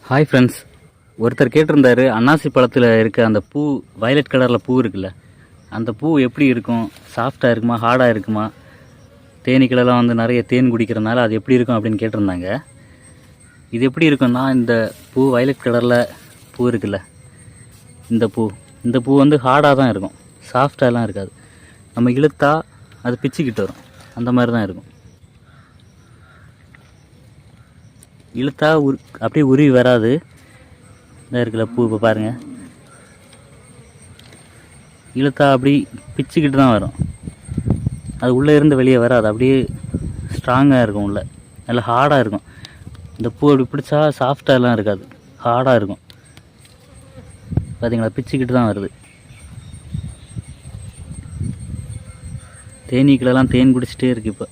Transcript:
Hi friends, ஒருத்தர் கேட்டிருந்தாரு அன்னாசி பழத்தில் இருக்க அந்த பூ வயலட் கலரில் பூ இருக்குல்ல, அந்த பூ எப்படி இருக்கும், சாஃப்டாக இருக்குமா ஹார்டாக இருக்குமா, தேனீக்களெல்லாம் வந்து நிறைய தேன் குடிக்கிறதுனால அது எப்படி இருக்கும் அப்படின்னு கேட்டிருந்தாங்க. இது எப்படி இருக்குன்னா, இந்த பூ வயலட் கலரில் பூ இருக்குல்ல, இந்த பூ வந்து ஹார்டாக தான் இருக்கும், சாஃப்டாகலாம் இருக்காது. நம்ம இழுத்தா அது பிச்சுக்கிட்டு வரும், அந்த மாதிரி தான் இருக்கும். இழுத்தா அப்படியே உருவி வராது. இதாக இருக்குல்ல பூ, இப்போ பாருங்கள், இழுத்தா அப்படி பிச்சுக்கிட்டு தான் வரும். அது உள்ளே இருந்து வெளியே வராது, அப்படியே ஸ்ட்ராங்காக இருக்கும், உள்ளே நல்லா ஹார்டாக இருக்கும். இந்த பூ அப்படி பிடிச்சா சாஃப்டாகலாம் இருக்காது, ஹார்டாக இருக்கும். பார்த்தீங்களா, பிச்சுக்கிட்டு தான் வருது. தேனீக்களெல்லாம் தேன் குடிச்சிட்டே இருக்குது இப்போ.